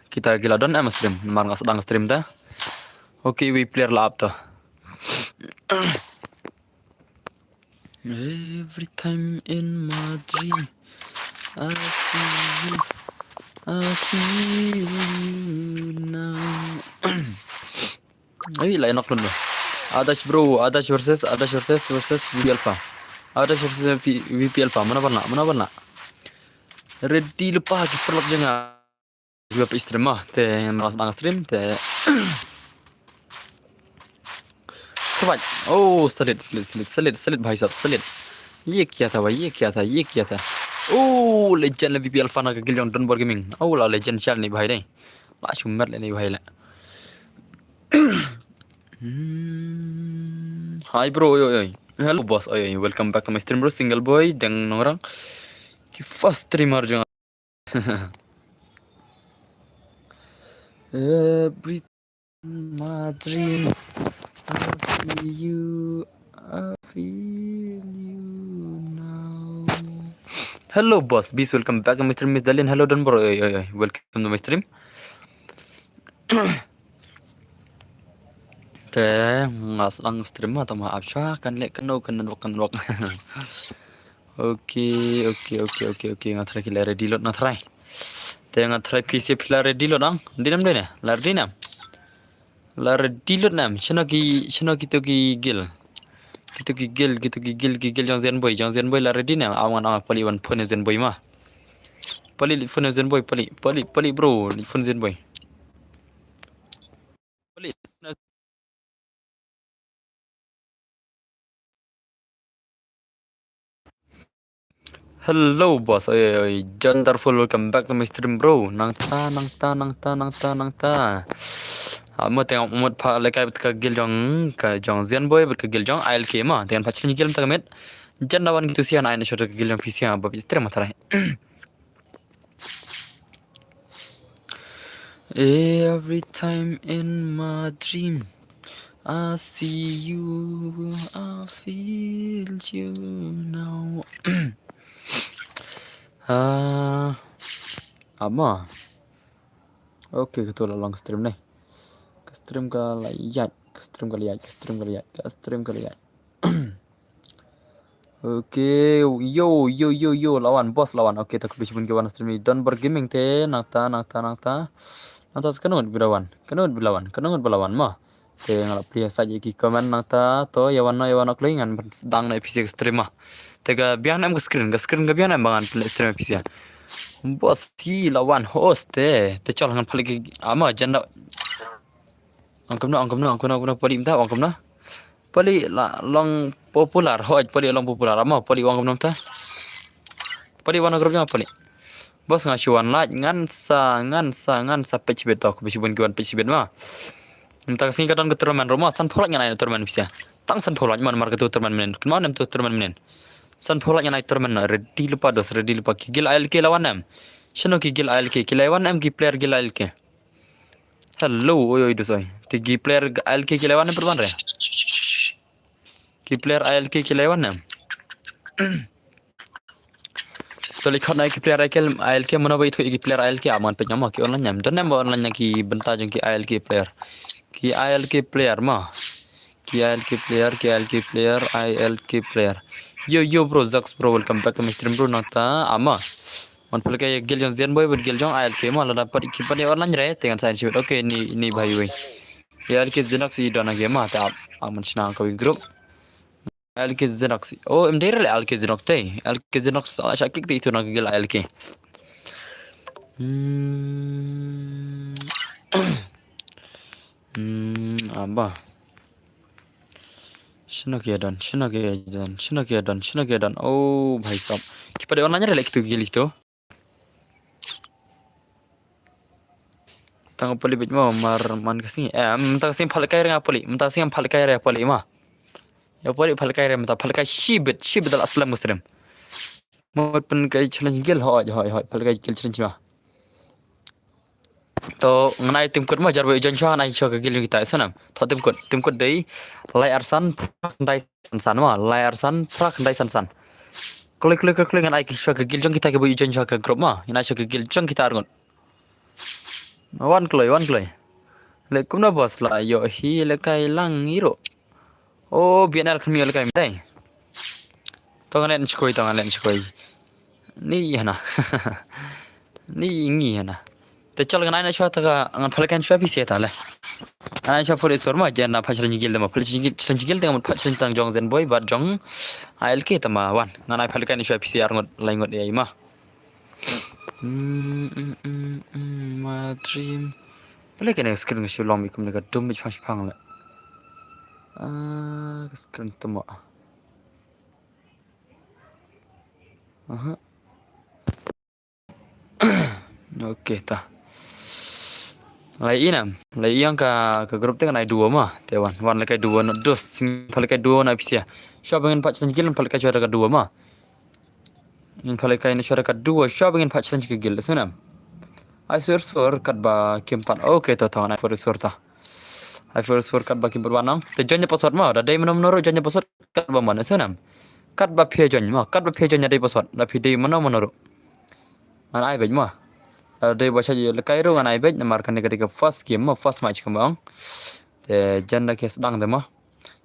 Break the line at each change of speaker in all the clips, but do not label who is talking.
kita gila don stream, mar sedang stream dah. Okay, we player lap dah. Every time in my dream, I feel you, I feel you now. Lain nak dulu. Adash bro, Adash versus VP Alpha. Adash versus VP Alpha. Mana pernah? Ready lupa kita perlu jangan. Juga stream te malas sedang stream te. Coba. Oh, solid भाई साहब solid. ये क्या था भाई, ये क्या था. Oh, legend le VP Alpha nak gil yang Don Gaming. Oh lah legend chal ni भाई नहीं. Lah cuma le ni भाई lah. Hi bro, oi. Hello boss, oi. Welcome back to my stream bro. Single boy dengan orang. Ki first streamer jangan. Every my dream, I see you, I feel you now. Hello boss, please welcome back to my stream, Miss Dalian. Hello Don bro, welcome to my stream. Teh, ngas lang stream atau maaf syah kan lek keno kan wak. Okay. Ngatrai kila ready load ngatrai. Teh ngatrai PC pila ready load ang. Dinam deh ne, lar dinam. Lar ready load nam. Shano ki to ki gil. Gitu gigil jang zen boy lar ready nam. Awan pali wan phone zen boy mah. Pali phone zen boy pali bro, phone zen boy. Pali. Hello boss, wonderful welcome back to my stream bro. Nang ta. Mo tengok mod pa lekai ka gil jong zen boy ber ka gil jong ALK ma dengan pachin gil ta met. Jandawan gitu sih anak shot ka gil jong PC bab stream matarai. Every time in my dream I see you, I feel you now. Ama. Okay, ketua long stream nih. Stream kali lihat. Okay, yo lawan bos lawan. Okay, tak bisa pun kawan stream ini. Don bergaming teh nata. Nata kenut belawan mah. Teh ngalap pria saja ki komen nata to yawan kelingan sedang na episode stream mah. Tega biar nam ke screen ke biar nam bangan play stream episode. Bos si lawan host teh col dengan paling ama janda. Angkum na pali minta angkum na. Pali long popular hoj pali long popular ama pali angkum na ta. Pali wana grupnya pali. Bos ngasuan like ngan sa page bet aku bisi bun kiwan page bet mah. Minta kesini kadang ke turman rumah san polak nya turman bisa. Tang san polak man market turman menen. Kemana nem turman menen. San polak nya turman ready lupa gil ALK lawan nam. Shano ki gil ALK lawan nam ki player gil ALK. Hello, oi dosoi. Tigi player ALK lawan nam perban re. Ki player ALK lawan nam. So lihat naik ki player ALK mana baik tu ki player ALK aman penyama ki online nyam. Dan nam online nya ki benta jeng ki ALK player. Ki ALK player mah. Ki ALK player. Yo bro, Zax bro, welcome back to my stream bro nata ama. Man pelak gil jong zen boy ber gil jong ALK mah la dapat ki pada online re dengan sign sheet. Okay, ni bhai wei. ALK zenak si dana game mah ta aman sina ka group. ALK zenak si. Oh, MDR ALK zenak teh. ALK zenak syakik tu itu nak gil ALK. Apa? Shino keadaan. Oh, bhai sahab. Kepada online re tu gil itu. Tang poli bit mo man kesini. Mentang kesini phalkai re ngapoli. Mentang kesini phalkai re poli mah. Ya poli phalkai re mentang phalkai shibit al aslam muslim. Mo pen kai challenge gil hoi phalkai gil challenge mah. To ngenai tim kod mah jarbo ijon chwa nai chwa gil kita sanam. To tim kod dei lai arsan ndai san mah lai arsan prak ndai san. Klik ngenai chwa gil jong kita ke ijon chwa ke grup mah. Ina chwa gil jong kita argon. Wan kloy. Le kumna bos la yo hi le kai lang iro. Oh, bienal kami le kai mai. Tongan len chkoi. Ni hana. Ni ngi hana. Te chal gan aina shwa ta ngan phalekan shwa pi se ta le. Aina shwa for isor ma jan na phachlan gil ma phachlan gil ta ma phachlan tang jong zen boy bat jong ail ke ta ma wan ngan ai phalekan shwa pi se ar ngot lai ngot ai ma. My dream. Boleh kena screen ngasih long mikum dekat dum bich pang le. Screen tu mak. Okey ta. Lai yang ke grup tu kan ai dua mah. Tewan, wan lekai dua not dos, lekai dua na pisia. Siapa ingin pak challenge lekai juara kedua mah. Ingin lekai ni juara kedua, siapa ingin pak challenge gil sunam. Ai sur kat ba kimpan. Okey tu tahu ai sur ta. Ai sur kat ba kimpan wanang. Te jonnya password mah, dah day menoro jonnya password kat ba mana sunam. Kat ba phe jonnya mah, kat ba phe jonnya day password. Dah phe day menoro. An ai bej mah. Day baca je lekai ro an ai bej namar kan ketika first game mah first match kembang. Te janda kes dang de mah.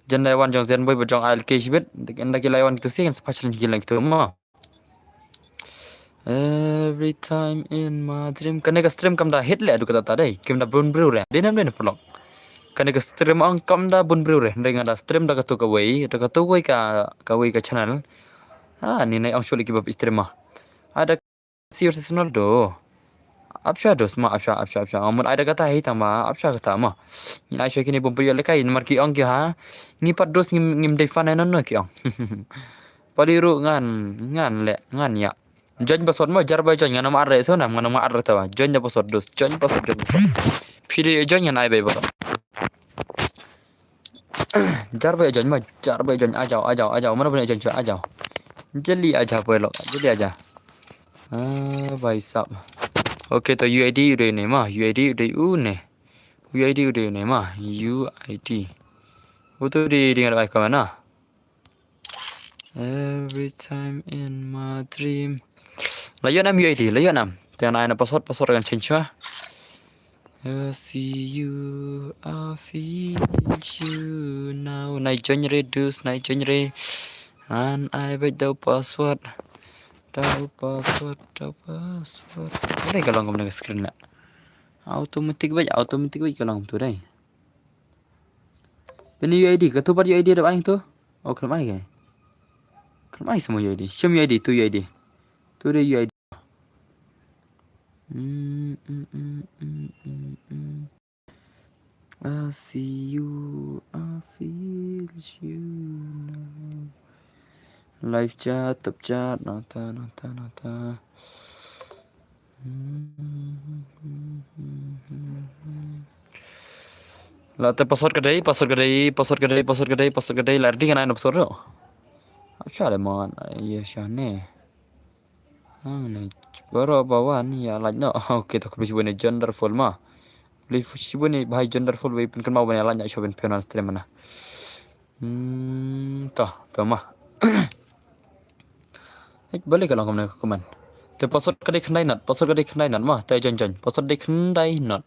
Janda wan jong zen boy bejong al ke shibet. Enda ke lawan itu sih kan special gila gitu mah. Every time in my dream kan ke stream kam dah hit le adu kata tadi. Kim dah bun bru re. Denam den vlog. Kan ke stream ang kam dah bun bru re. Dengan dah stream dah katu kawai ka channel. Ni nai ang shuli kibab stream mah. Ada serius Ronaldo. Absha dos ma absha. Amun ada kata hi tama absha kata ma. Ni ai shoi kini bumpu yo lekai nomor ki ong ki ha. Ni pat dos ngim defan ai non ki ong. Paliru ngan ya. Join password ma jar bai join ngana ma arre so na ngana ma arre tawa. Join ja password dos. Join password. Phiri join ngana ai bai ba. Jar bai join ajao mana punya join ajao. Jeli aja boleh jeli aja. भाई साहब ओके तो UID udah ini mah UID udah ini mah UID itu di dengan baik mana every time in my dream layan am UID layan am jangan ada password dengan change mah see you I feel you now naik join reduce and I bet the password Tahu password. Boleh kalau kamu nak screen nak. Automatic baik kalau kamu tu dah. Ini UID, kau bar UID ada apa tu? Oh, kalau mai ke? Kalau mai semua UID. Siapa UID? Tu UID. Tu ada UID. I see you, I feel you now. Live chat, top chat, nota. Lah te password kedai, lardi kan ada password tu. Apa ada mon? Iya syane. Ni baru bawa ni ya lanya. Okey tak boleh sebut ni genderful mah. Boleh sebut ni bahai genderful boleh pun mau banyak lanya show penan stream mana. Tah mah. Boleh kalau kamu nak komen. Te password kadai khandai nat mah. Te jon. Password kadai khandai nat.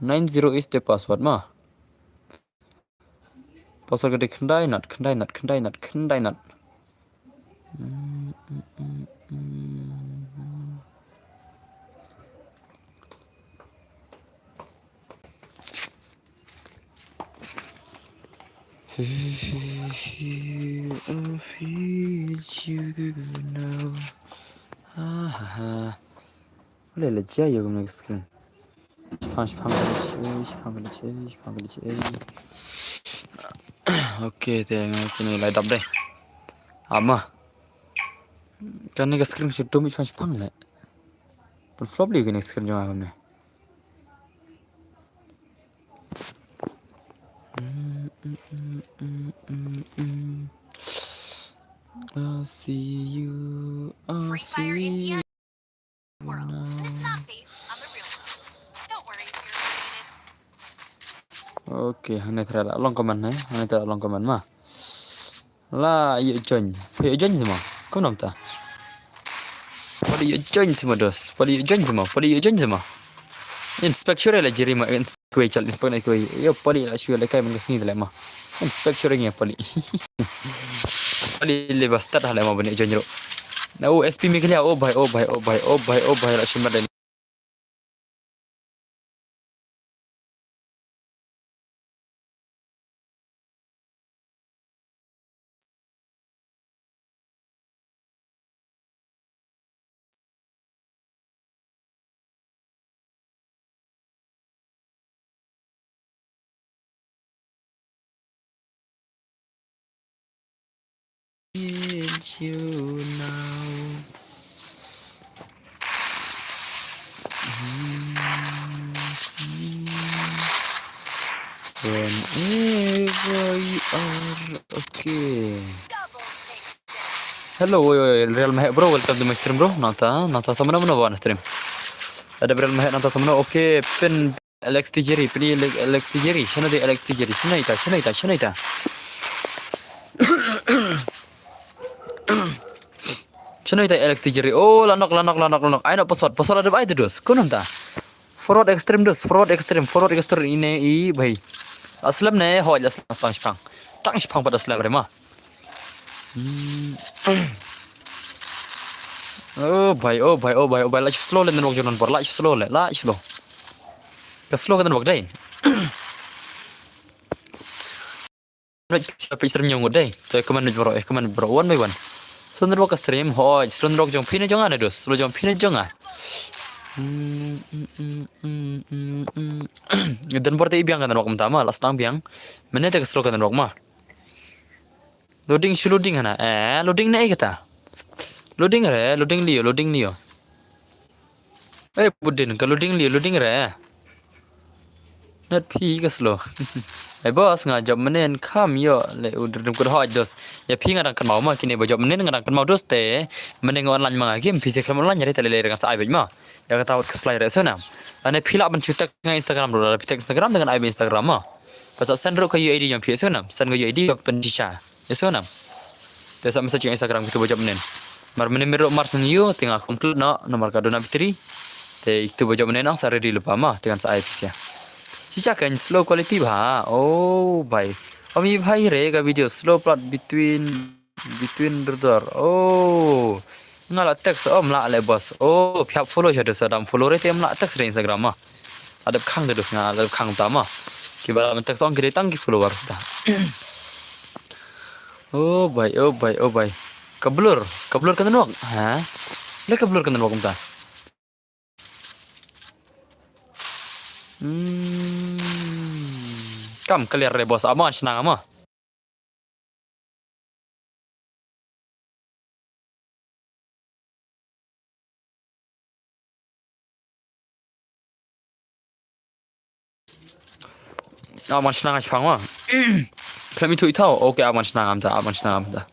90 is the password mah. Password kadai khandai nat. I feel you now. Boleh leja ya kamu screen. Spang. Okey, tengok sini light up deh. Ama. Kan ni screen shoot tu spang le. Pun flop lagi ni screen jangan kamu. I see you.
Free Fire in the world, and it's not based on the real world. Don't worry if you're related.
Okay, hanya terlalu long comment mah. Lah, yuk join semua. Kau nam tak? Pada yuk join semua dos. Pada yuk join semua. Inspektur la jiri ma inspektur chal inspektur koi yo pali la shwe la kai man sni la ma inspektur ngi pali pali le bastar hala ma bani janjro na o SP mi klia oh bhai la shima dan you now whenever you are okay.
Double take this.
Hello, Real Mahek bro, welcome to my stream bro. Nata sama mana mana stream. Ada Real Mahek nata sama okay. Pen Alex Tijeri, pilih Alex Tijeri. Sana dia Alex Tijeri. Sana ita. Sana ita Alex Tijeri. Oh, lanok. Ayo password ada baik terus. Kau nanta. Forward extreme ini i bhai. Aslam ne ho aslam spang. Tang spang pada aslam rema. Oh bhai, la slow le nan wak jonan por, la slow. Ka slow ka nan wak dai. Tapi stream nyong dai. To command bro one by one. So nan wak stream ho slow nan wak jong pin jong ana dos. Slow jong pin jong ah. Dan por te ibiang ka nan wak mtama, last nang biang. Mene te ka slow ka nan wak ma. Loading hana. Loading na kata. Loading liyo. Budin ka loading re. Not pi ka slow. Bos nga job menen kam yo le udrum kur hoj dos. Ya pi ngarang kan mau ma kini bo job menen ngarang kan mau dos te menen online ma game pi sekram online nyari tele dengan sa ai ma. Ya ka tawat ke slide re sana. Ane pila ban chutak nga Instagram ro pi Instagram dengan ai Instagram ma. Pasal sendro ka UID yang pi sana. Sen ka UID pendisha. Ya sana. Te sa message Instagram kita bo job menen. Mar menen mero mars niyo tengah complete no nomor kadona bitri. Te itu bo job menen sa ready lupa ma dengan sa ai pi ya. Cica kan slow quality bha. Oh bhai. Ami bhai re ka video slow plot between brother. Oh. Ngala text la le boss. Oh phap follow jado sadam follow re tem la text re Instagram ma. Adap khang de dos nga adap khang ta ma. Ki bala text on gre tang ki followers da. Oh bhai. Kablur kan nok. Ha? Le kablur kan nok ta. Kam clear re bos ama senang ama. Aman senang aja pang ma. Kami tu itau. Oke aman senang amta.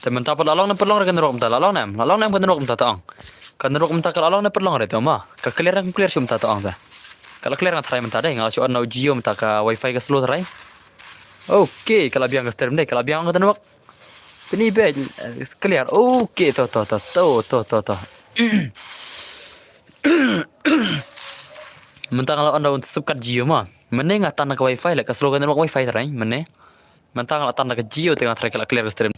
Temen tapal along na perlong rekan rok mta along nam kan rok mta taong. Kan rok mta kal along na perlong re ma. Ka clear shum ta taong ta. Kalau clear ngat try mta dai ngal chuan no Jio mta ka wifi ka slow try. Oke, kalau biang ka stream dai, kalau biang ka tanwak. Ini be clear. Oke, to. Mentang kalau anda untuk subkat Jio ma. Mene ngatan ka wifi la ka slow ka tanwak wifi try mene. Mentang kalau tan ka Jio tengah try kalau clear stream.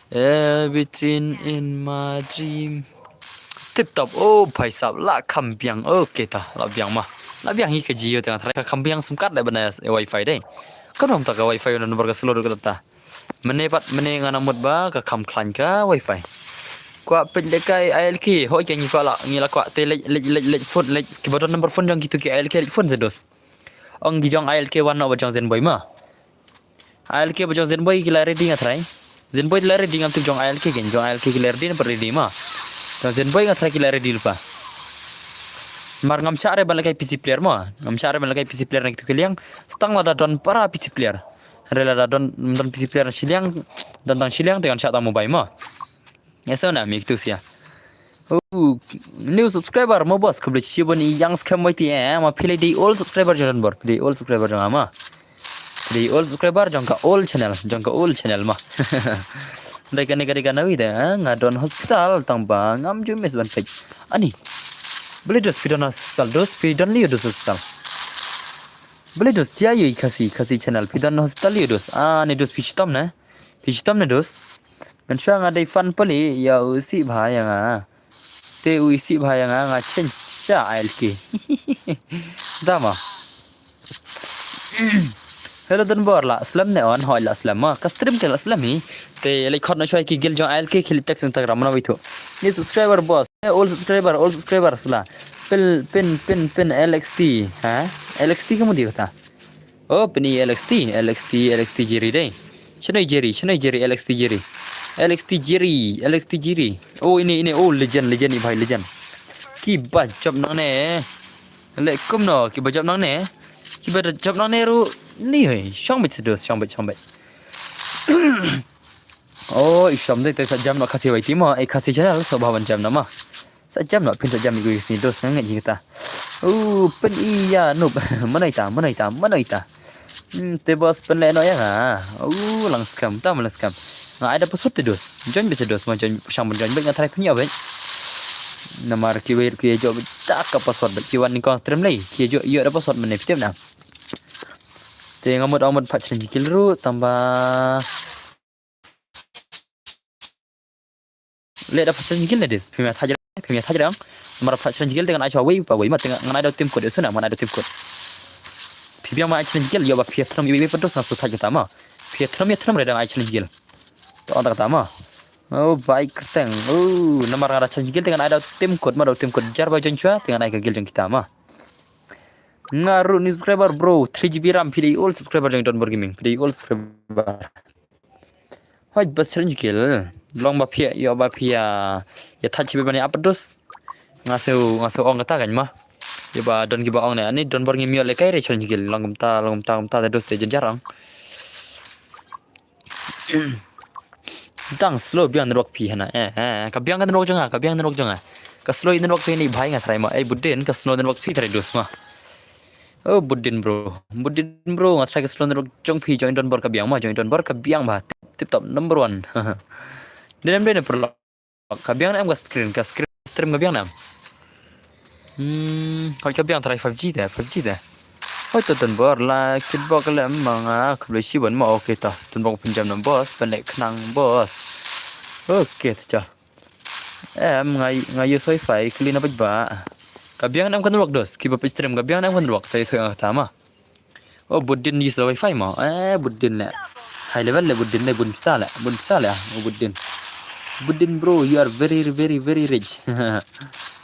Everything in my dream. Tip top. Oh, bhai sab la kambiang. Okay ta, la biang ma. La biang hi ke Jio tengah try ka kambiang sumkat la bana wifi dai. Kan om ta ka wifi na nomor ka slow ka ta. Mene ngana mut ba ka kam klan ka wifi. Kwa pendekai ILK ho jangi kwa la ngila kwa te le phone le ki bodon number phone jang gitu ki ILK phone sedos. Ong gi jong ILK wan no bajang zen boy ma. ILK bajang zen boy ki la ready ngatrai. Zen boy la ready ngam tu jong ILK gen jong ILK ki la ready na per ready ma. Jong zen boy ngatrai ki la ready lupa. Mar ngam chare balakai PC player ma. Ngam chare balakai PC player na gitu ki liang stang la don para PC player. Rela don PC player siliang dan tang siliang dengan chat mobile ma. Ya sana mi tu sia. Oh, new subscriber mo bos kebeli sibon yang scam mai ti ma pilih di all subscriber jangan bor pilih all subscriber jangan ma. Di old subscriber jangka old channel mah. Mereka negara nawi dah ngadon hospital tambah ngam jumes ban pek. Ani boleh dos pidon hospital dos pidon liu dos hospital. Boleh dos jaya kasih channel pidon hospital liu dos. Ni dos pistom na dos. Mensha ngadai fan pali ya usi bahaya te uisi bahaya ngachen sha ilki. Dama. Hello dan bor la aslam ne on hoy la aslam ma custom ke la aslami te like khot na choi ki gil jong ilki khili tak Instagram na witho ni subscriber boss all subscriber sula pin LXT ha LXT kamu dia kata oh pin LXT jiri deh Chenai jiri LXT jiri oh ini oh legend ni bhai legend ki bajab nang ne lekum no ki bajab nang ne ki bajab nang ne ru ni hai shong bet oh isham deh tak jam nak kasih wait ma kasih channel sobawan jam nama sajam nak pin sajam igu sini dos ngangat kita pen iya nub mana ita te bos pen le no ya lang scam ngai ada pasut te dos join bisa dos ma join sang join banyak try punya baik namar ki jo tak ka password kiwan ni kon stream lai ki jo iya ada password mana fitem na te ngamut pat chen ru tambah le da pat chen jikil des pimya thajarang namar pat chen jikil dengan aisha wei pa wei ma tengah ngai ada tim code sana mana ada tim code pimya ma chen jikil yo ba pietram ibe pedos na su thajata ma pietram redang ai chen jikil to anda kata ma oh baik kerteng namar ada chen jikil dengan ada tim code jar ba jonchwa dengan ai gil jong kita ma ngaru ni subscriber bro 3GB RAM pdi all subscriber jong don gaming pdi all subscriber hoj bas chen jikil long ba phia yo ba phia ya thachi be bani apados ngasu ong kata kan mah ya ba don giba ong ne ani don borngi mio le kai re chen jikil long ta dos te jarang dang slow biang rok phi hana ka biang kan rok jonga ka slow in rok ni bhai nga thrai ma buddin ka slow den rok phi thrai dos ma oh buddin bro nga thrai ka slow den rok jong phi join don bor ka biang ba tip top number 1 dem perlo ka biang na am ka screen stream ka biang na kalau ka biang thrai 5G dah oh tu don bor la kit bok le manga khle si bon ma okay ta don bok pinjam nam boss pendek kenang boss okay ta ngai use wifi clean apa ba kabiang nam kan work dos ki ba stream kabiang nam kan work tai thoi ta ma oh buddin use wifi ma buddin la high level le buddin le bun sala oh buddin bro you are very rich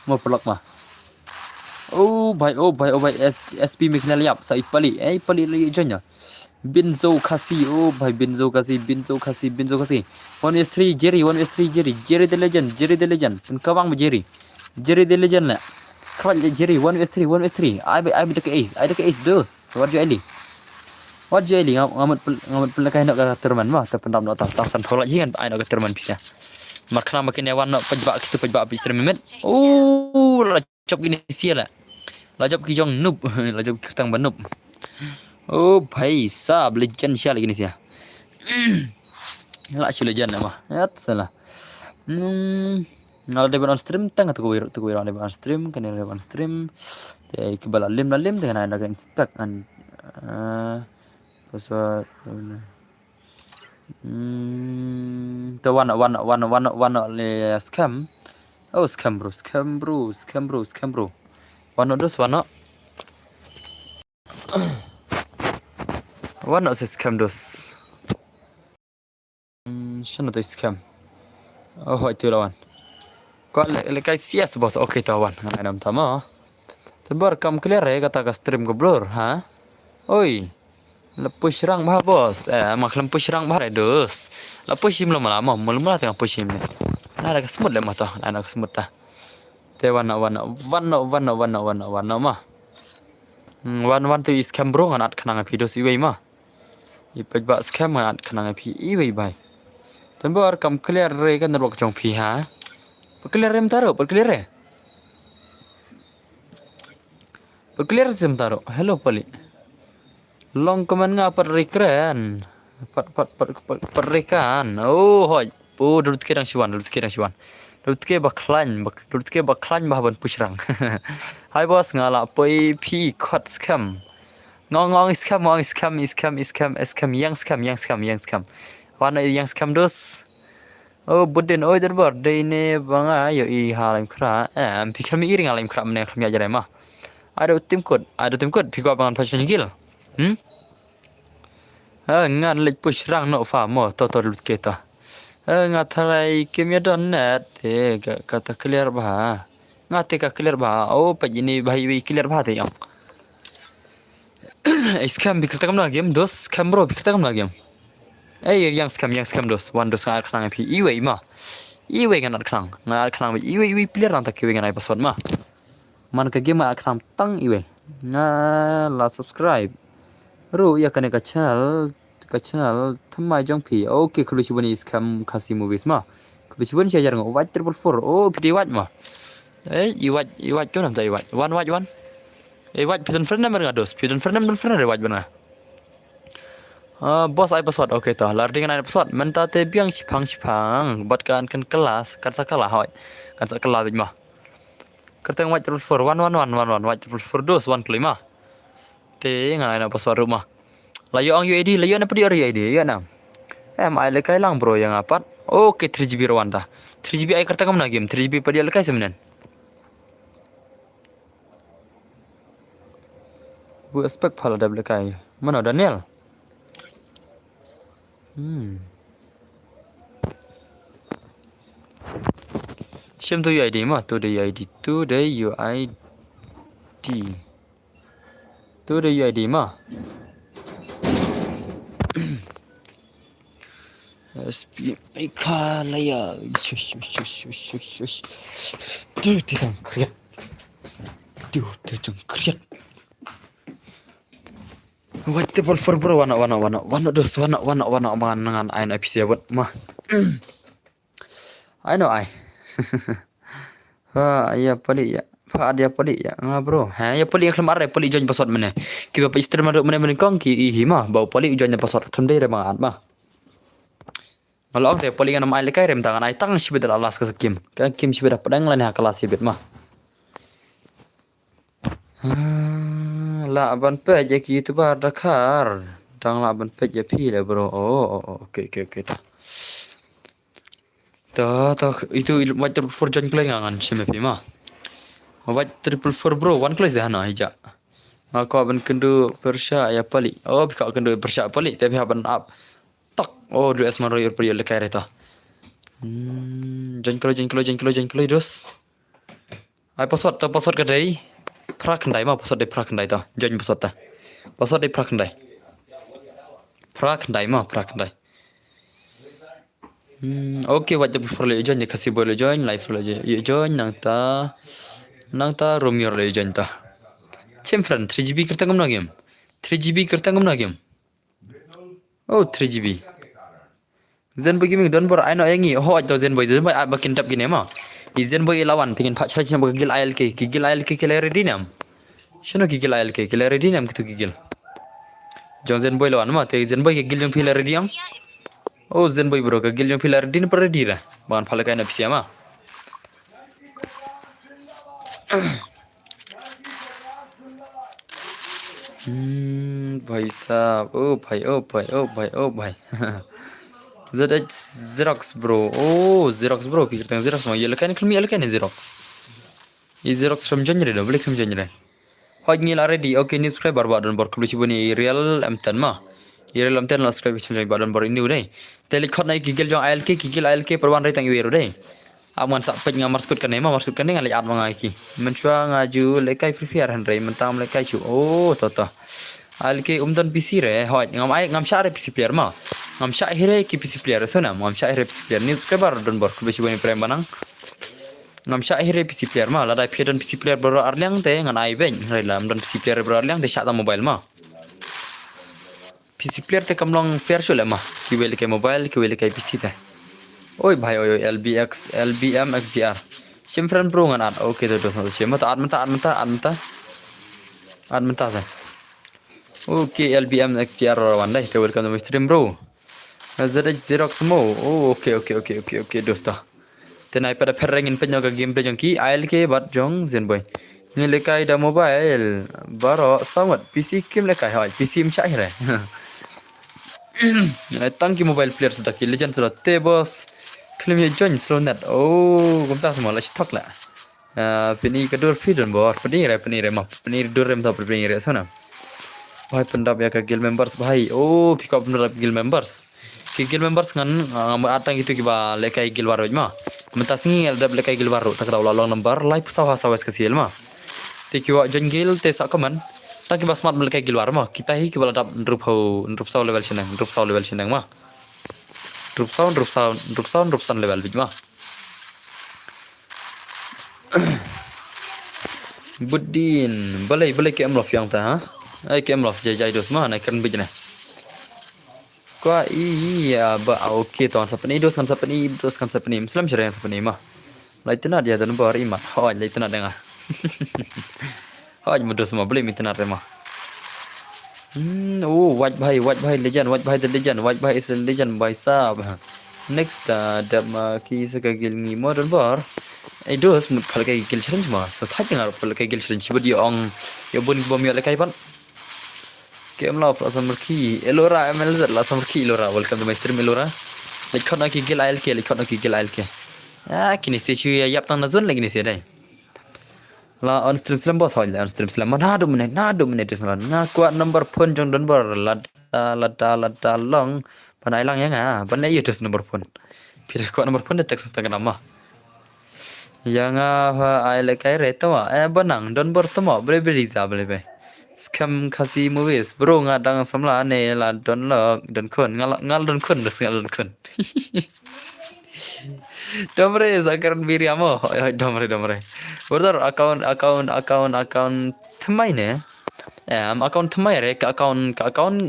mau pelak ma oh bhai SP mikna liap sai pali li jonya binzo kasi oh bhai binzo kasi 1s3 Jerry the legend pun kawang Jerry the legend la kawal Jerry 1s3 I be the ace dos what you ngamat pelakai nak ka terman mah terpendam nak tang san tholak jingan ai nak ka terman bisa makna makin yawan nak pejbak stream oh la chop gini sia la jab ki jong noob la jab ki tang banub oh bhai sab legend sia lagi ni sia la chu legend mah at salah ngal de on stream tang tu ko on stream kan on stream te ki bala lim dengan ada inspect an password the one le scam oh scam bro one dos one se scam dos shano to scam oh hoi tu lawan ko le kai cs boss okay tawan anam tama tebar kam clear kata ka stream ko blur ha oi lepush rang bah bos mak lepush rang bah dos lepush sim lama tengah push sim ni ada ka smooth le mata ana ka smooth ta te wana mah wan tu scam bro nganat khanang video si wei mah ipaj ba scam nganat khanang phi i wei bai tembar kam clear re kan rok jong phi ha clear rem taro clear sem taro hello pali long komen ngapa rekren. Rekan. Oh, hoi. Oh, dulu tke dang siwan, dulu tke dang siwan. Dulu tke baklan bahaban pusrang. Hai bos ngala poi pi kot scam. Ngong scam yang scam. Wana yang scam dos. Oh, budin oi derbar day ne banga yo I halim kra. Pikir mi iring halim kra mene kami ajar mah. Ada tim kod piko abangan pasien gil. Ngan lek pusrang no fa mo to lut kita. Ngatarai kimia don net kata clear bah. Ngate ka clear bah. Oh, pagi ini bahi clear bah te yang. Scam bi kita kamna game dos scam bro bi kita kamna game. Yang scam dos one dos ngar khnang pi iwe ma. Iwe ngan ngar khnang bi iwe player nang tak iwe ngan ai password ma. Man ka game ak khnang tang iwe. La subscribe. Ru ya kane ka channel thamai jong pi. Okay khulusi bani scam khasi movies ma. Khulusi bani sia jarang watch 444. Oh pidi watch ma. Iwat tu nam ta iwat. One. Watch pisan friend nama ngados. Pisan friend watch bana. Bos ai password okay toh. Lar dengan ai password menta te biang cipang. Buat kan kelas kan sakalah hoi. Kan sakalah bit mah. Kerteng watch 444 1 watch 444 dos 1 kelima. Te ngai na password rumah. Layo ang UID, layo na padi UID ya nam. Ai lekai lang bro yang apat. Okay 3GB rawan ta. 3GB ai kerteng mana game 3GB padi lekai semenan. Bu aspek phala dah lekai. Mana Daniel? Shem tu UID mah, tu the UID mah. SPM Ikalaya. Shush. Tu tidak kriat. What the ball for bro wana dos wana mangan ain episode buat mah. I know I. Ya pali ya. Dia pali ya bro. Ya pali yang kemarin pali join password mana. Kita pa istri mana kong ki ihi mah bau pali join password kendai re mangan mah. Kalau aku pali kan nama ai lekai rem tangan ai tang sibet alas ke skim. Kan kim sibet pedang lan ha kelas sibet mah. La ban pe je ki tu bar Dakar. Dang la ban pe je pi le bro. Oh, okay ta. Itu watch 444 join kelai ngan sime pi mah. Watch 444 bro one kelai dah na hija. Maka ban kendu Persya ya pali. Oh bika kendu Persya pali tapi haban up. Tak. Oh du asman royer pali lekai reta. Join kelai dos. Ai password kedai. Prakandai mah password de prakandai ta. Join password ta. Password de prakandai. Prakandai. Okay wajib le join je kasih boleh join live le join nang ta Romeo le join ta. Friend 3GB kerta ngam na game. 3GB kerta ngam na game. Oh 3GB. Zen boy gaming don bor ai no yangi ho to zen boy bakin tap gini mah. Zen boy lawan tingin pak charge nama gigil ILK kila ready nam. Shano gigil ILK kila ready nam kitu gigil. Jong zen boy lawan mah te zen boy gigil jong kila ready am. Oh zen boy bro gigil jong kila ready ni per ready lah. Bahan phala kai na pisia mah. Bhai sahab, oh bhai. Xerox bro. Oh Xerox bro pikir tentang Xerox mah. Ya lekan Xerox. Xerox from January dah boleh from January. Hoi ngil already. Okay ni subscribe badan bor kebeli bani real M10 mah. Real M10 la subscribe channel badan bor ini udah. Telikot naik gigil jong ILK perwan rai tang iweru deh. Aman sak pej ngamar skut kan marskud kan ngalai at mangai ki. Mencua ngaju lekai free fire handrai mentam lekai chu. Oh toto. ILK umdan PC re. Hoi ngam syare PC player mah. Ngam syak hire ki PC player sana. Ngam syak hire PC player ni subscribe badan bor kebeli bani prem banang. Ngam syak hire PC player mah. Ladai dan PC player bro arliang te ngan ai ben. Relam dan PC player bro arliang te syak mobile mah. PC player te kamlong fair shule mah. Kiwele ke mobile, kiwele ke PC te. Oi bhai oi LBM XGR. Simfran bro ngan ad. Okay tu dosa sim. Mata ad menta sa. Oke, LBM XJR lawan deh. Welcome to my stream bro. ZH Xerox mo. Oh, oke dosta. Tenai pada perengin penyoga game pejongki ALK bat jong zenboy. Ni lekai da mobile baro sangat PC kim lekai hai PC mcha hire. Tangki mobile player sudah ki legend sudah te bos. Klaim ya join slow net. Oh, gumta semua lah stok lah. Peni kedur pidon bor. Peni re mah. Peni dur rem tau peni re sana. Bahai pendap ya ke guild members bahai. Oh, pick up pendap guild members. Ki guild members kan atang itu kiba lekai guild baru mah. Mentas ni ada lekai guild baru tak tahu long number live sawah sawah kecil mah. Ti kiwa join guild te sak kaman. Tak kiba smart lekai guild baru mah. Kita hi kiba dap drup saw level senang mah. Drup saw level bit mah. Budin, balai ke amlof yang ta ha? Ai ke amlof jai dos mah naik kan bijna. Kwa iya ba oke ton sapani dos kan sapani Muslim syariah sapani mah. Lai tena dia dan bar imat. Hoi lai tena dengar. Hoi mudos mah beli mitena mah. Oh white bhai legend the legend white bhai is a legend by sab. Next dam ki sagagil ni modern bar. Ai dos mut khal kai gil challenge mah. So thak dengar khal kai gil challenge budi ong yo bun bom yo kai pan. Game love Asamurki Elora MLZ Asamurki Elora welcome to my stream Elora likot nak gigil ALK kini sechu ya yap tang nazun lagi ni se dai la on stream boss hoi on stream slam na dominate slam na kuat number phone jong don bor lada long panai lang yang panai itu number phone pira kuat number phone detek setengah nama yang ALK reto banang don bor tomo beli za beli Scam kasi movies bro ngadang samla ne la don kun ngal don kun domre zakaran biri amo domre border account thamai ne account thamai re ka account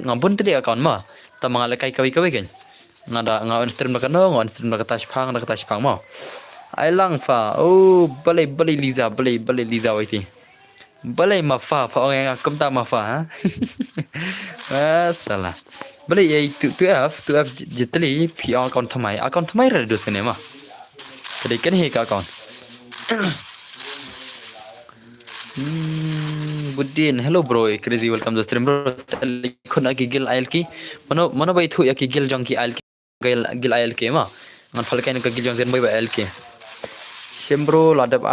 ngabun tadi account ma ta mangale kai kawi kan ngada ngawan stream na kano ngawan stream na kata shpang ma ai lang fa oh bale liza waiti balai mafa orang yang kum tak mafa salah balai ya tu F jetli pi account thamai redus kene mah kadai kan he ka account Budin hello bro crazy welcome to stream bro khona gigil ALK mano bai thu ya gigil jong ki ALK gil ALK mah ngan falkai ka gil jong zen bai ALK Sembro ladap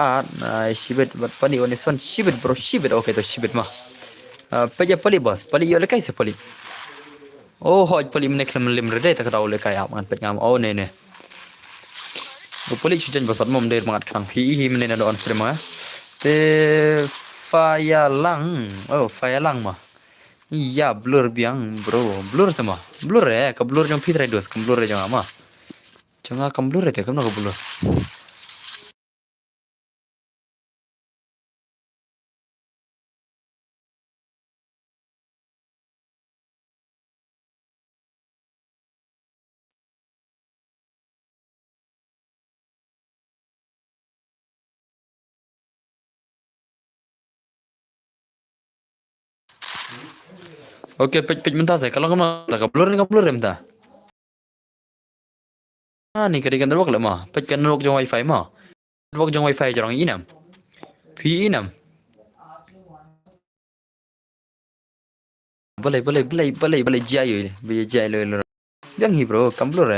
shibet bat pani oneson shibet bro okay to shibet mah paja pali bos pali yo lekai se pali oh hoj pali mene klem lim rede tak tahu lekai am ngan pet ngam oh ne pali chujan bosat mom der mangat khang hi mene na on stream te fayalang mah iya blur biang bro blur sama blur ka blur jong fit dos kam blur jong ama jonga kam blur te kam na blur Oke, pej mentah saya. Kalau kamu tak blur mentah. Ni kadikan network lah mah. Pej kan network jong wifi mah. Network jong wifi jarang inam. Pi inam. Boleh jaya. Boleh jaya lo. Yang hi bro, kam blur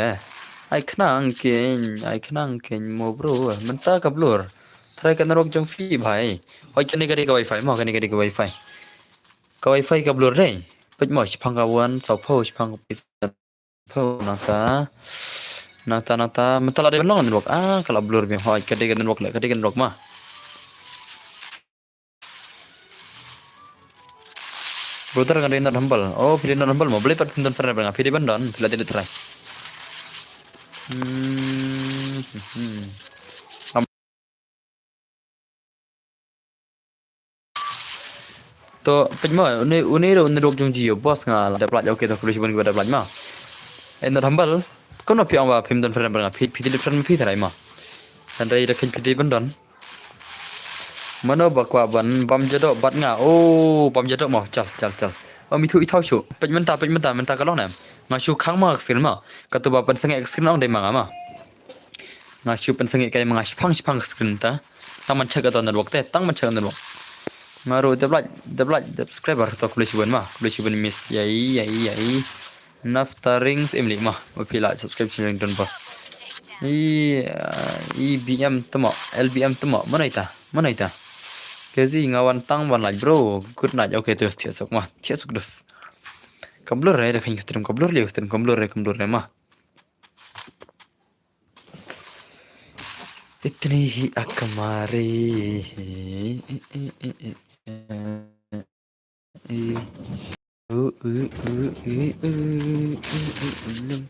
Ai kenang ken mo bro. Mentah ka blur. Try kan network jong fi bhai. Hoi kan ni kadi ka wifi mah, kan ni kadi ka wifi. Ka wifi ka blur deh. Pej mo sipang kawan, saupo sipang po nata mental ada long network kalau blur bi hoi kadigan network mah brother kan internet humble oh video humble mau beli pat pinton frame dengan video bandon tidak try to pejma une network jong jio bos ngal ada plat oke to kulis bon ada plat mah internet humble kau nak piang apa pinton frame dengan video frame try mah dan dari dah video bandon mana bakwa ban bam jadok bat nga oh bam jadok mau cal mi thu i thau shu pe menta kalong nam nga shu khang ma screen ma ka tu ba pen sange screen ong dei ma ma nga shu pen sange kai ma shphang screen ta man chak ta network te tang man chak network nga ro de black subscriber to kuli siban miss yai naftarings emlik ma pila subscription yang don ba EBM temo LBM temo mana ita kezi ngawan tang wan like bro good night okay terus tiasuk mah tiasuk dus kamblur ya dah stream kamblur ya mah itni hi akamari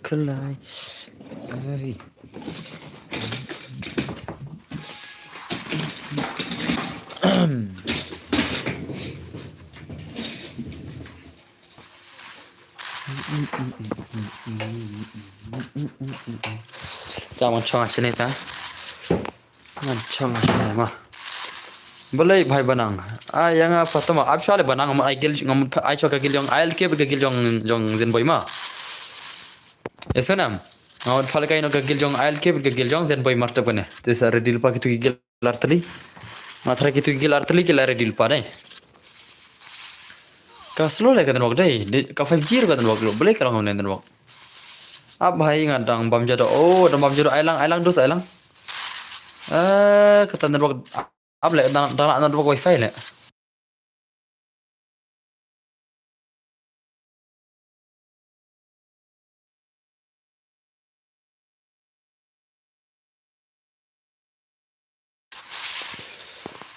kelai Jangan chong sini ta. Ngan chong sini mah. Boleh bhai banang. Yang apa tu mah? Abis ada banang ngam ai gil ngam ai chok gil jong ai ke gil jong zen boy mah. Esanam. Ngam phal kai no gil jong ai ke gil jong zen boy marta bane. Tesa redil pa kitu gil artli. Mathra kitu gil artli ke la redil pa dai. Ka slow le kan wak dai. Ka 5G kan wak lo. Boleh kalau ngam nen wak. Ab bhai ngadang bam jado. Oh, dam bam jado ailang dus ailang. Kata network ab le dang network wifi le.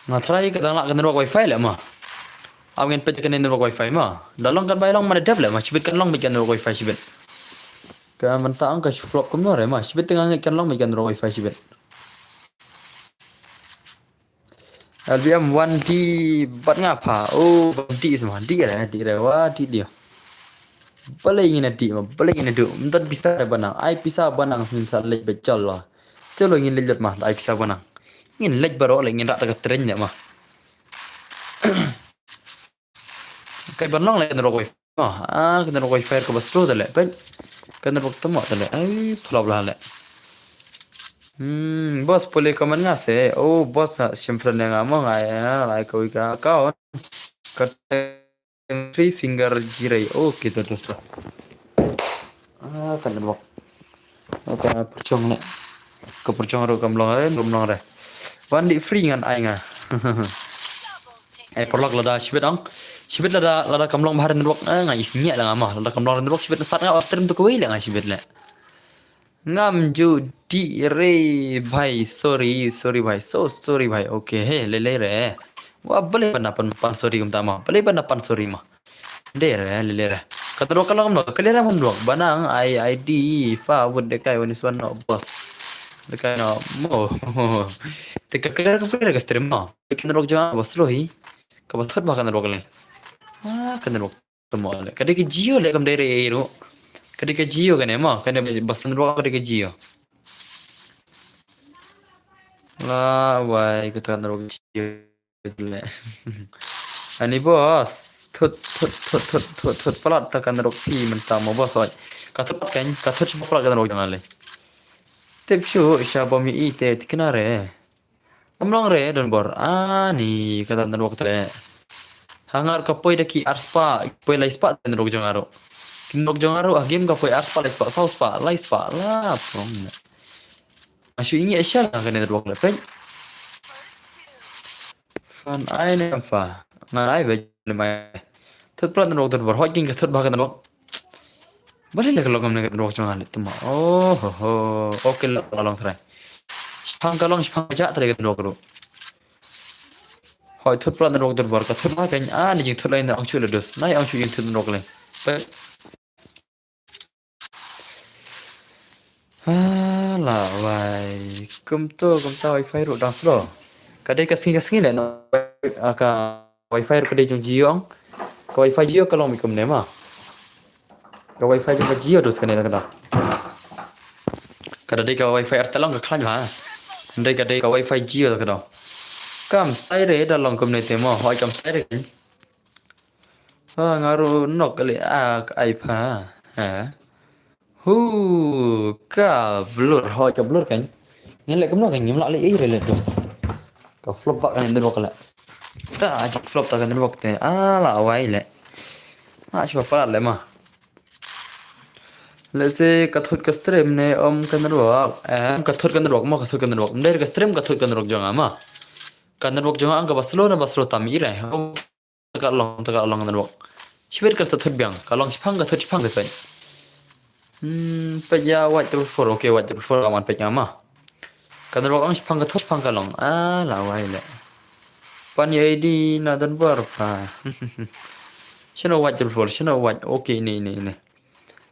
Ngatrai kadang nak network wifi le mah. Ab ngen pet kan network wifi mah. Dalang kan bailong mana dap le mah. Cibit kan long bikin network wifi cibit. Ka mentang ka flop kumno re mah. Cibit tengah kan long bikin network wifi cibit. LBM 1D bat ngapa? Oh, D semua. D wah D dia. Boleh ingin di mah, boleh ingin du. Mentat bisa banang. Ai bisa banang misal lej becol lah. Colo ingin lejat mah, ai bisa banang. Ingin lej baru lah ingin rak dekat trennya mah. Kayak banang lah kena wifi mah. Kena wifi ke basro dah leh. Kena waktu mah dah leh. Ai problem lah. Bos boleh komen nggak sih? Oh, bos simpan yang ngomong like kau kata 3 finger jirai. Oh, gitu terus. Kan network. Macam percong le. Ke percong ro kamlong re. Wan di free ngan ai nga. Perlok lada sibet ang. Sibet lada kamlong bahar network ngai isnya lah ngama. Lada kamlong network sibet sat nga after tu kuwi le ngai sibet le. Ngam ju di re bhai sorry bhai so sorry bhai okay he le re. Wah boleh pan sorry kum tama. Boleh pan sorry mah. De le re. Katro kalang no kalera mun dok banang ID fa wud dekai wanis wan no bos. Dekai no mo. Tika kalera ka stream no. Kin rok jang bos lo hi. Ka bos thot ba kan rok le. Kan rok temo le. Kade ki jio le kam dere ero. Kade ki jio kan ema kan bos rok kade ki jio. Lah wai kita kan rok jio le. Ani bos thut palat takan rok pi menta mo bos oi ka thut palat kan rok jangan le tep shu shabami ite tiknare amlong re don bor ni kata dan rok tele hangar ka poi daki arspa poi lai spa dan rok jangaro kin rok jangaro game ka poi arspa lai spa saus pa lai spa la prong mashu ini asal kan rok le pen fan ai ne fa ngai be mai thut palat dan rok don bor hoking ka thut ba kan rok boleh lah kalau kamu nak rok jangan le tu mah oh oke lah kalau try kalong jat tadi kan rok ro hoi thut palat dan rok don bor ka thut ma kan ni jing thut lain ang chu le dos nai ang chu jing thut rok le lah wai kum tu wifi ro dang slow kadai kasing le no ka wifi ro kadai jong jiong ka wifi jio kalau mikum ne mah ka wifi jong jio dos kan kada kadai ka wifi artelong ka klan ha ndai kadai ka wifi jio kada kam stay re dalong kum ne temo hoi kam stay re ngaruh nok kali ai pha. Ha. Hu ka blur ho cha blur kan. Ngel lek kemno kan nyum lak le le dos. Ka flop bak kan den wak la. Ta ajak flop ta kan den wak te. La awai le. Shwa pala le ma. Let's say kathut ka stream ne kan den wak. Kathut kan den wak ma kathut kan den wak. Mder ka stream kathut kan den wak jong ama. Kan den wak jong ang ka baslo tam i re. Taka long kan den wak. Shibir ka kathut biang. Kalong chipang kathut chipang ka kan. Peja white triple four, okay, white triple four kawan peja mah. Kadang orang sepang ketos sepang kalong, lawai le. Pan ya di nadan berapa? Sino white triple four, sino white, okay ini.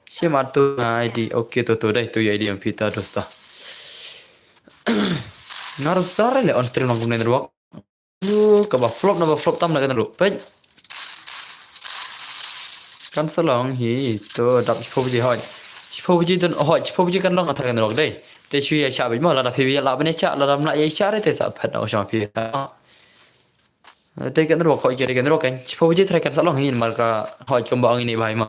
Si matu ID, okay tu dah itu ID yang kita terus dah. Ngaruh star le on stream langsung nender wak. Kaba flop naba flop tam nak kena lu. Pej. Kan selong hi tu dap sepupu hoi. Sepupu dan sepupu kan long atau kena wak deh. Te chui ya cha ma la da phi la bne cha la la ya cha re te sa phat no sha phi ta te kan ro khoi ke kan ro kan chpo ji thrai kan sa long hin mar ka hoi kom bang ini bai ma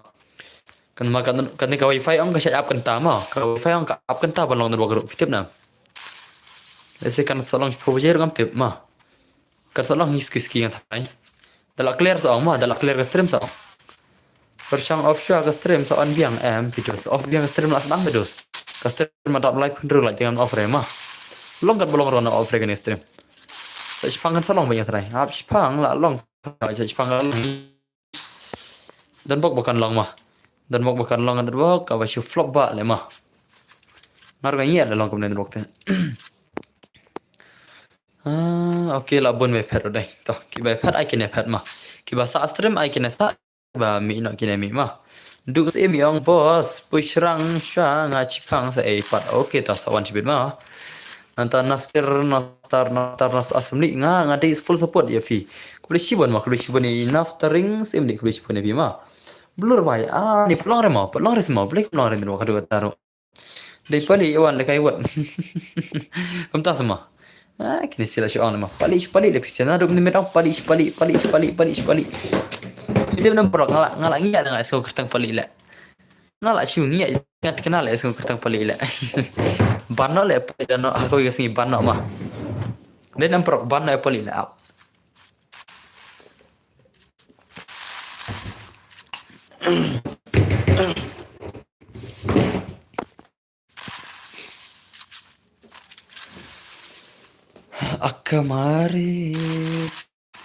kan ma kan ka wifi ong ka sa ap kan ta ma ka wifi ong ka ap kan ta ban long ro ro tip na le se kan sa long chpo ji ram tip ma kan sa long his kis ki kan thai da la clear sa ong ma da la clear ka stream sa perchang offshore ka stream sa on biang videos off biang stream la sedang videos ka stream ma dap live pun la jangan off re ma long kan belum rona off re kan stream sa chpang kan sa long banyak thai ap chpang la long sa chpang la dan bok bakan long ma dan bok bakan long kan bok ka ba shu flop ba le ma nar ga ngia la long kom nen bok te okay la bon me phet dai to ki ba phet ai kin phet ma ki ba sa stream ai kin sa ba mi no kin mi ma du se mi ong boss pushrang sha nga chipang sa ai pat okay ta sa wan chibit ma nanta naftar asmli nga di full support ya fi kulis shibon ni naftering sim di kulis shibon bi ma blur bai ni pelong re ma blek pelong re ni wa kadu taro dei pali wan le kai wat kum ta sama kini sila shi on ma pali le pisana dum ni metang pali dia nam prok ngala ngia dengan so kertang pali le ngala shu ngia ngat kenal le so kertang pali le banno le no aku gasing banno ma dia nam prok banno e pali le ap akamari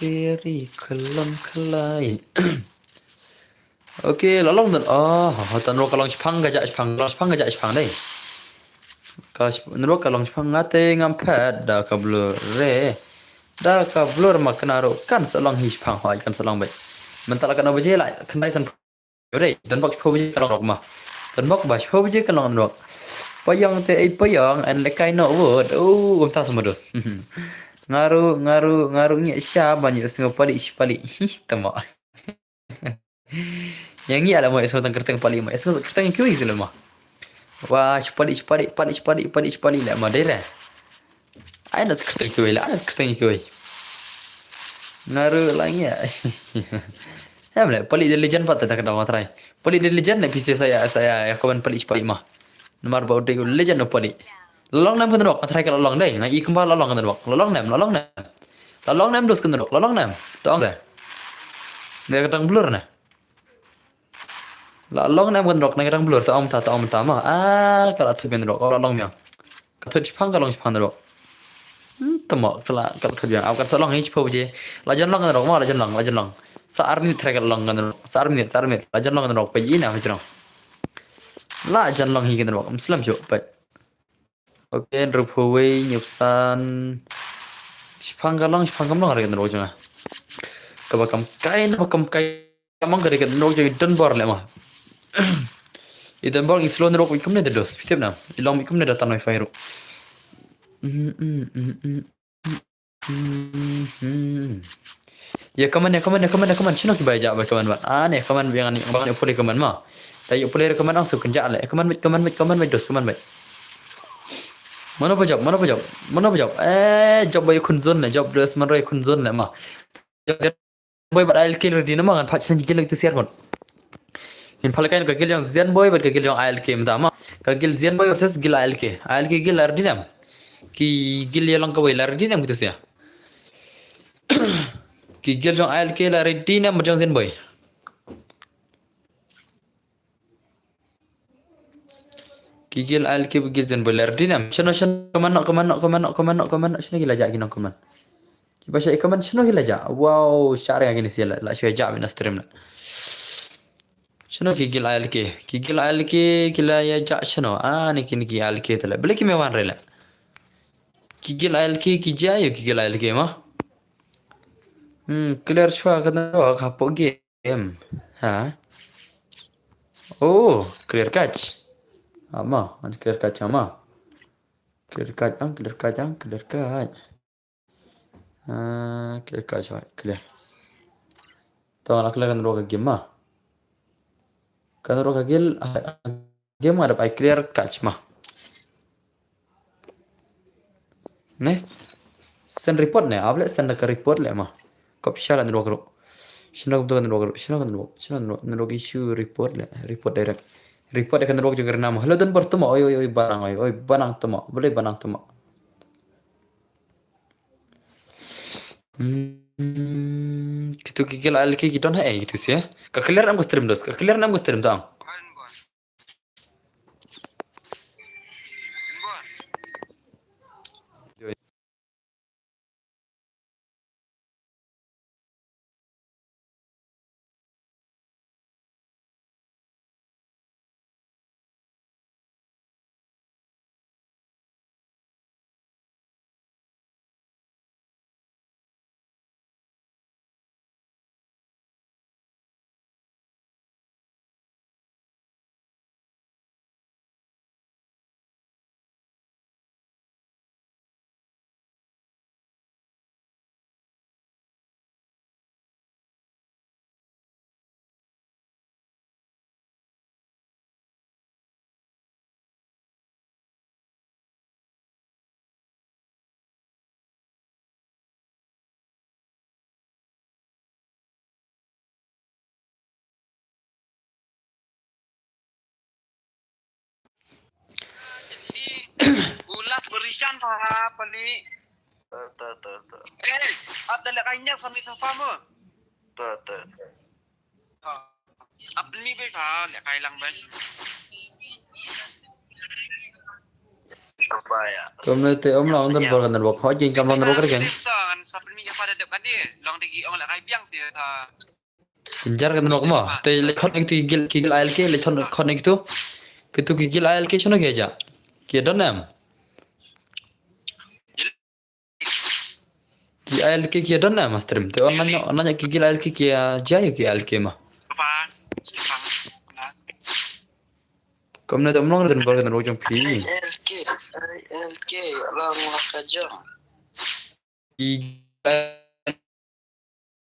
peri kelam kelai okay lalong dan tan ro kalong chpang ga ja chpang dei ka nro kalong chpang ngate ngam phat da ka blur re da ka blur ma kanaro kan salong hi chpang hoi kan salong bai man tala kan obaje la kan dai san re dan bok chpo ji kalong rok ma dan bok ba chpo ji kalong rok payang te ai payang an le kai no word gom ta samados ngaru ngi sha banyak singo pali tama yang ngi ala mo eso tang kerteng pali ma eso kerteng kyu izil ma wah pali la ma dere ai nas kerteng kyu la nas kerteng kyu ngaru lagi ya le pali de legend pat ta kada matrai pali de legend na pise saya ya kawan pali ma nomor bau de legend no pali lolong nam kan rok matrai kalau lolong dai ngai kembal lolong kan rok lolong nam dos kan rok lolong nam tong da dia kadang blur na lolong nam kan rok na kadang blur ta ma kalau tu kan rok lolong yang ka tu chpang kalong chpang rok tamo kala tu yang akan salong hi chpo je lajan long kan rok ma lajan long sa arni thrai kan long kan rok sa arni lajan long kan rok pe ina hajrong lajan long hi kan rok muslim jo pe okay rupuwe nyupsan chpang kalong hari kan rok janga kabakam kai kamang gari kan rok jo dan bor le ma idan bor islo rok ikum ne dos pitep na ilom ikum ne datan wifi ro ya kaman chino ki baja ba kaman ba ne kaman yang bang ne puli kaman ma tayo puli kaman ang su kenja le kaman dos kaman ba mana pajak job bayu kunzon le job dress man rai kunzon le ma boy bat ALK di nama kan patch nanti jelek tu siar kon. In palakan kagil yang Zen boy bat kagil yang ALK mta ma. Kagil Zen boy versus gil ALK. ALK gil lardi nam. Ki gil yang kawai lardi nam gitu sia. Ki gil yang ALK lardi nam macam Zen boy. Gigil ALK bigil Zen boy lardi nam. Shano kemana shano gila jak gino keman. Kibasha ikaman shano gila jak. Wow syari gini sia la shwe jak min stream la. Shano gigil ALK kila ya jak shano niki ALK tala. Beli ki mewan rela. Gigil ALK ki jayo gigil ALK mah. Clear shwa kadang kapok game. Ha? Oh, clear catch. Ama, clear catch ama. Clear catch. Clear catch clear. Tahu nak clear kan roka game mah. Kan roka game ada pai clear catch mah. Ne? Send report ne, ablet send ke report le mah. Kop shalan roka ro. Shino kan roka issue report le, report direct. Report akan roka juga nama. Hello dan bertemu. Oi barang temu. Boleh barang temu. Gitu gigil ALK gitu nah gitu sih ya. Kekeliar nam stream dos. Tang.
Ulas berisan apa ni? Ada lek kayaknya sama mo. Apa ni beka lek kay lang ba?
Apa ya?
Community lah untuk berkan dan waktu aja yang kamu kan.
Sampai ni yang pada dekat ni, long degi orang lek kay biang dia ta.
Pinjar kan waktu mah. Tapi lekon itu gigil ALK lekon itu. Gitu gigil ALK cina keja. Kia donam. Ki ALK kia donam stream. Te online gigil ALK kia jaya ki ALK mah.
Apa?
Community lah dan berkan dan waktu pi.
LK lang makajang.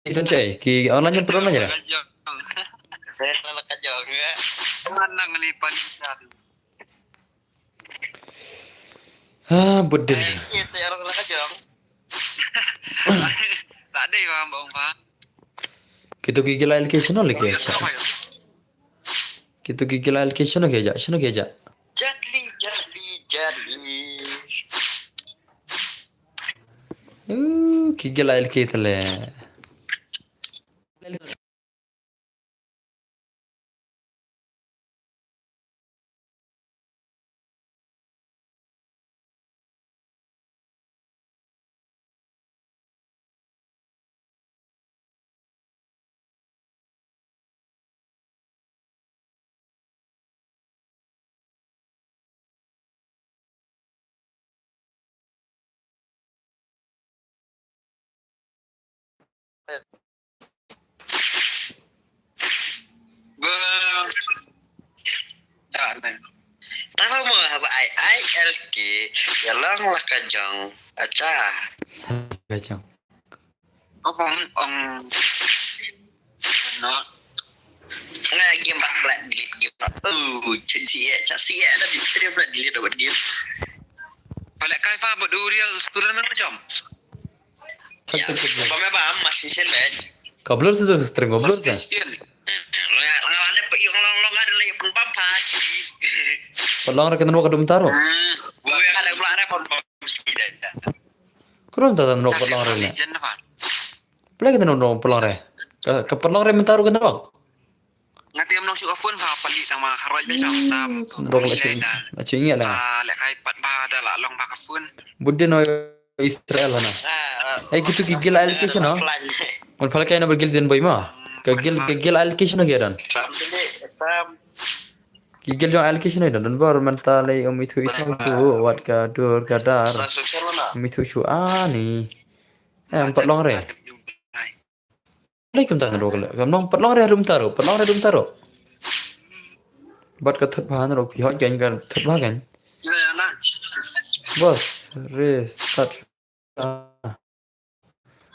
Itu cai. Ki online pernah aja.
Saya salah kajang ya.
Mana ngelipan siat.
Budin.
Kita orang kajang.
Tak ada yang bang pa.
Gitu gigil ALK cina lagi aja. Gitu gigil ALK cina keja.
Jadi.
Gigil ALK tele.
Tahu mo ba ay LK lang makajang. Acha.
Kacang.
Apa no.
Nggak game bak delete game. Jadi ada di stream lah delete dapat game.
Lek kay fa bod real student man jam.
Ya, apa memang masih selesai.
Kabelur sudah stream kabelur kan.
Konsisten.
Ngalane pe yung long ada lagi pun pampa.
Pelong rekan rok kadum taro.
Gue ada belare pun sih dah.
Kurang tatan rok pelong re.
Legend apa?
Pelai kita nong pelong re. Ke pelong re mentaru kan rok.
Ngati am nong syuk afun fa pali sama haroj besok tam.
Rok la chingi lah.
Lek kai pat ba da la long ba ka fun.
Budde no Israel na. Gitu gigil allocation no. Mun pala kay na bergil zen boy ma. Gigil allocation no gedan. Gigil jong allocation no dan baru mentalai itu wat ka dur kadar. Itu syu ani. Empat long re. Laikum tan rok le. Kam pat long re rum taro. Bat ka thap han rok hi hot gan thap ba gan.
Ya na.
Bos, restart.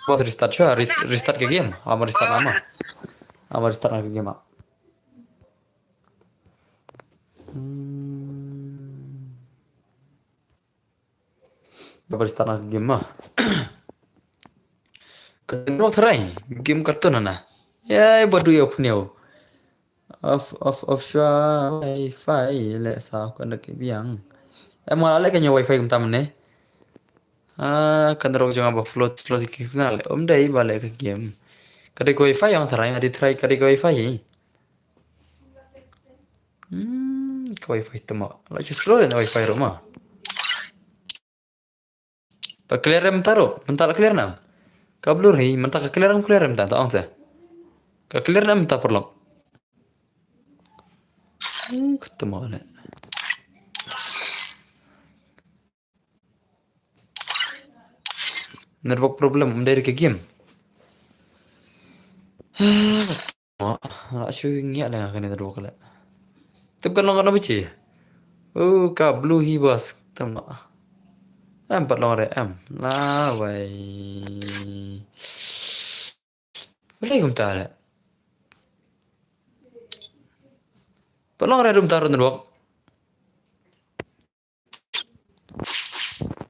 Bos restart sure, restart ke game. Amar restart nama. Amar restart ke game. Babar restart ke game mah. Kedua terai game kartun na. Ya, badu ya punya. Off sure wifi le sa ko nak biang. Emang ala kanya wifi kum tamne. Kan rok jangan apa float ke final. Dai balik ke game. Kadai ko wifi yang terai ngadi try kadai ko wifi. Ko wifi tama. La slow na wifi rumah. Per clear mentaro, mental clear nam. Kablur hi, mental clear mental tak angsa. Ka clear nam mental perlok. Ketemu ala. Network problem dari ke game. Showing lah kan network lah. Tapi kan long bici. Kablu hi bos. Tama. Empat long re lah wai. Boleh tahu. Pelong re dum taruh network.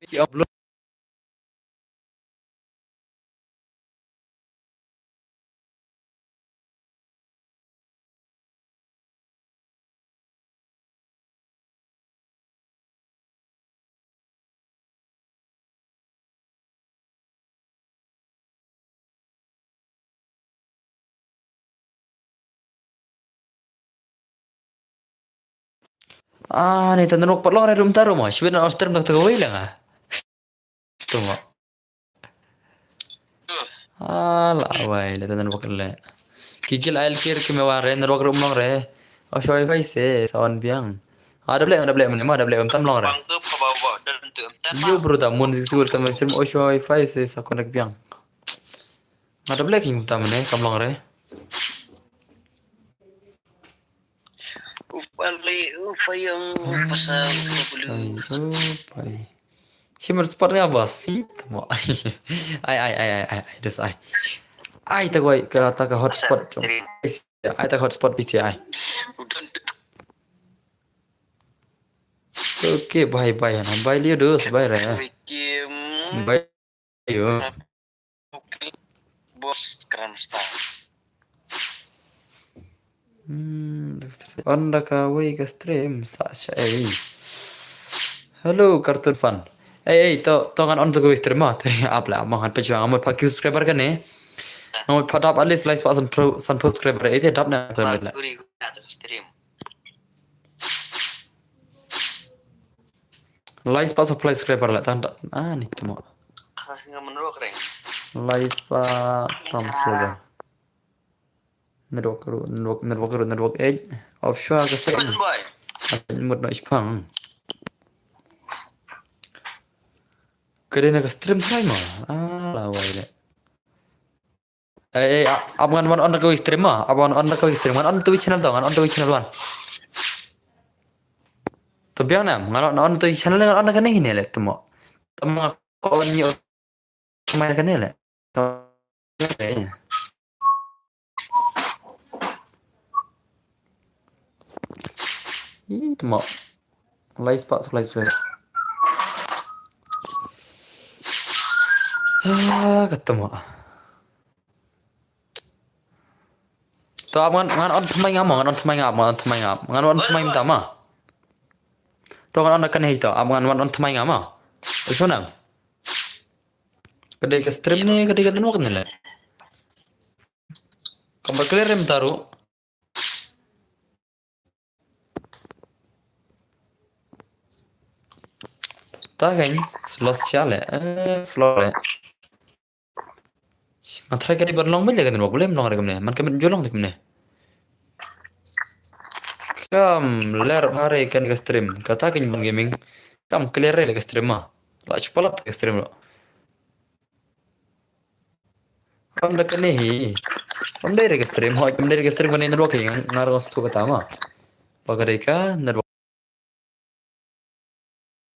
Ya belum. Ni tanok pelong re dum taruh mah. Sebenarnya Auster nak terkawai lah. Tunggu. Lah wai le tanok le. Kikil ail kir ke meware network room long re. Show wifi se sawan biang. Ada boleh mana ada boleh tam long re.
Bang tu bawa dan tu.
Yo bro ta mun sisul kam stream show wifi se sa konek biang. Ada boleh king tam ne kam long re.
Upaya yang pasal
Pai. Shimmer spotnya bos. Tamo. Ai des ai. Ai ta goi ka ta ka hotspot. Ai ta hotspot PCI. Oke, bye na. Bye liyo dos, bye re. Bye yo.
Bos keren star.
Anda kawai ke stream Sasha Hello kartun fun. To kan on to go stream mah. Apla mangan pejuang amat pakai subscriber kan ni. Amat padap at least like san subscriber itu dap na tu lah.
Stream.
Like pas subscriber lah tan. Ni tu mah.
Nggak menurut keren.
Like pas subscriber. Network 8 offshore ke stream. Mut na ispang. Kerana ke stream saya mah. Lah wai le. Abangan on ke stream mah. Abangan on ke stream. On tu channel tau, on tu channel wan. Tu biang nam, ngalon on tu channel on kan ni le tu mah. Tama ko ni main kan ni le. Itu mau slice pak slice bread. Ketemu. to ngan on thmai ngam ngan on thmai ngam ngan on thmai mta ma to ngan on kan hito ngan on thmai ngam itu nang kedai ke stream nih kedai ke tenuk nih kamar clear rem taruh tagen celestial floor Antara kali berlong beli kan boleh melong ada kemana? Man kami jolong kemana? Kam ler hari kan ke stream. Kata kan bang gaming. Kam clear le ke stream mah. Lah cepat ke stream lo. Kam dah kene hi. Kam dari ke stream. Hoi kam dari ke stream kan ini dua kali ngaros tu kata mah. Pakai ka